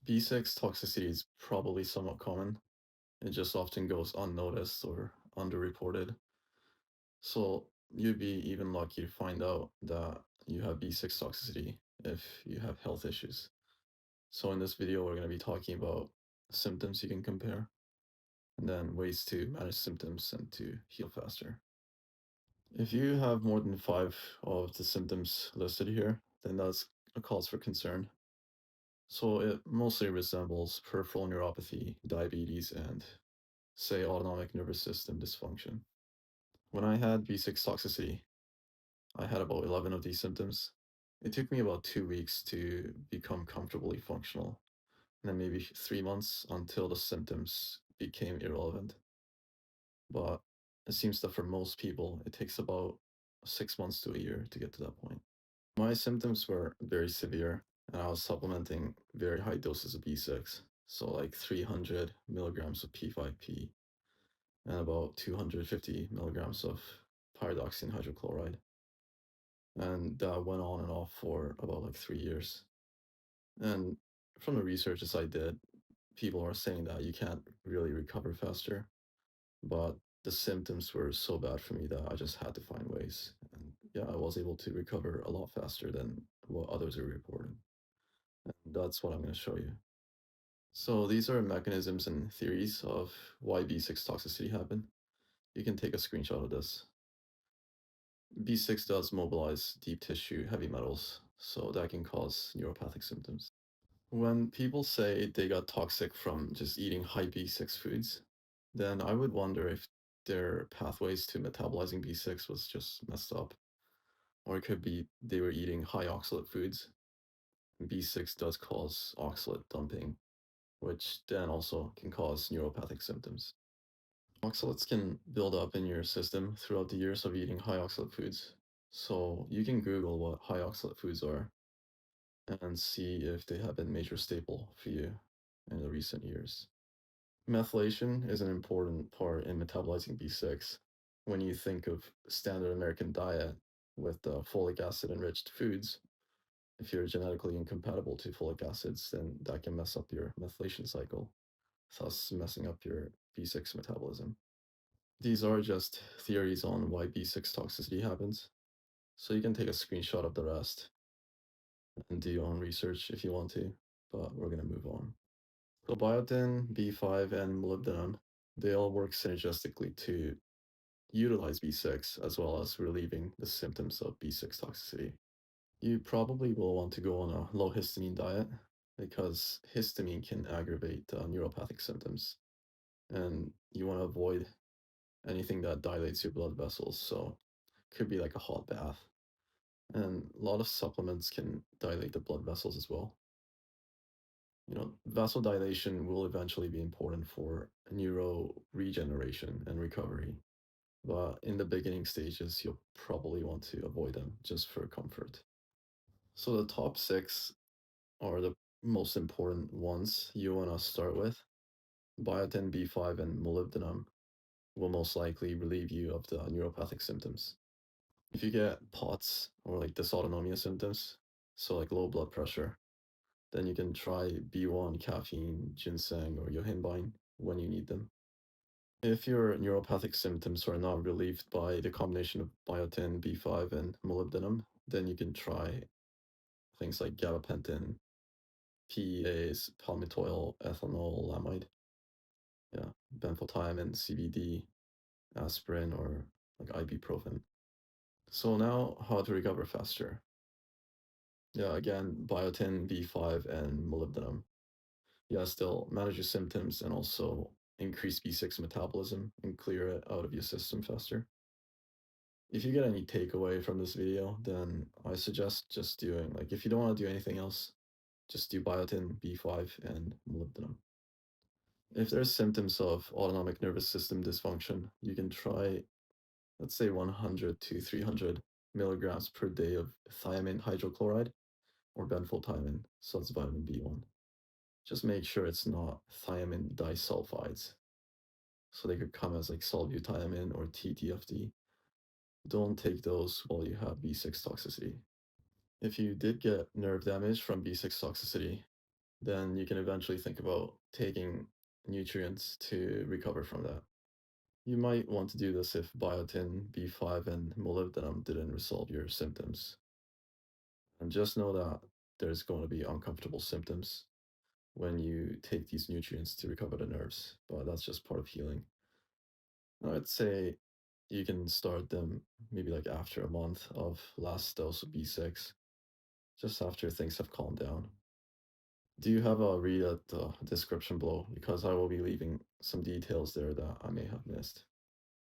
B6 toxicity is probably somewhat common. It just often goes unnoticed or underreported. So you'd be even lucky to find out that you have B6 toxicity if you have health issues. So in this video, we're going to be talking about symptoms you can compare and then ways to manage symptoms and to heal faster. If you have more than five of the symptoms listed here, then that's a cause for concern. So it mostly resembles peripheral neuropathy, diabetes, and, say, autonomic nervous system dysfunction. When I had B6 toxicity, I had about 11 of these symptoms. It took me about 2 weeks to become comfortably functional, and then maybe 3 months until the symptoms became irrelevant. But it seems that for most people, it takes about 6 months to a year to get to that point. My symptoms were very severe, and I was supplementing very high doses of B6, so like 300 milligrams of P5P and about 250 milligrams of pyridoxine hydrochloride. And that went on and off for about like 3 years. And from the researches I did, people are saying that you can't really recover faster, but the symptoms were so bad for me that I just had to find ways. And yeah, I was able to recover a lot faster than what others are reporting. And that's what I'm going to show you. So these are mechanisms and theories of why B6 toxicity happened. You can take a screenshot of this. B6 does mobilize deep tissue heavy metals, so that can cause neuropathic symptoms. When people say they got toxic from just eating high B6 foods, then I would wonder if their pathways to metabolizing B6 was just messed up. Or it could be they were eating high oxalate foods. B6 does cause oxalate dumping, which then also can cause neuropathic symptoms. Oxalates can build up in your system throughout the years of eating high oxalate foods. So you can Google what high oxalate foods are and see if they have been a major staple for you in the recent years. Methylation is an important part in metabolizing B6. When you think of standard American diet with folic acid enriched foods, if you're genetically incompatible to folic acids, then that can mess up your methylation cycle, thus messing up your B6 metabolism. These are just theories on why B6 toxicity happens, so you can take a screenshot of the rest and do your own research if you want to, but we're going to move on. So biotin, B5, and molybdenum, they all work synergistically to utilize B6 as well as relieving the symptoms of B6 toxicity. You probably will want to go on a low histamine diet because histamine can aggravate neuropathic symptoms, and you want to avoid anything that dilates your blood vessels, so it could be like a hot bath. And a lot of supplements can dilate the blood vessels as well. Vasodilation will eventually be important for neuro regeneration and recovery, but in the beginning stages, you'll probably want to avoid them just for comfort. So the top six are the most important ones you want to start with. Biotin, B5, and molybdenum will most likely relieve you of the neuropathic symptoms. If you get POTS or like dysautonomia symptoms, so like low blood pressure, then you can try B1, caffeine, ginseng, or yohimbine when you need them. If your neuropathic symptoms are not relieved by the combination of biotin, B5, and molybdenum, then you can try things like gabapentin, PEAs, palmitoyl ethanolamide, yeah, benfotiamine, CBD, aspirin, or like ibuprofen. So now, how to recover faster? Yeah, again, biotin, B5, and molybdenum. Yeah, still manage your symptoms and also increase B6 metabolism and clear it out of your system faster. If you get any takeaway from this video, then I suggest just doing, like, if you don't want to do anything else, just do biotin, B5, and molybdenum. If there's symptoms of autonomic nervous system dysfunction, you can try, let's say, 100 to 300 milligrams per day of thiamine hydrochloride or benfotiamine, so that's vitamin B1. Just make sure it's not thiamine disulfides. So they could come as like solbutamine or TTFD. Don't take those while you have B6 toxicity. If you did get nerve damage from B6 toxicity, then you can eventually think about taking nutrients to recover from that. You might want to do this if biotin, B5, and molybdenum didn't resolve your symptoms. And just know that there's going to be uncomfortable symptoms when you take these nutrients to recover the nerves, but that's just part of healing. I'd say you can start them maybe like after a month of last dose of B6, just after things have calmed down. Do you have a read at the description below? Because I will be leaving some details there that I may have missed.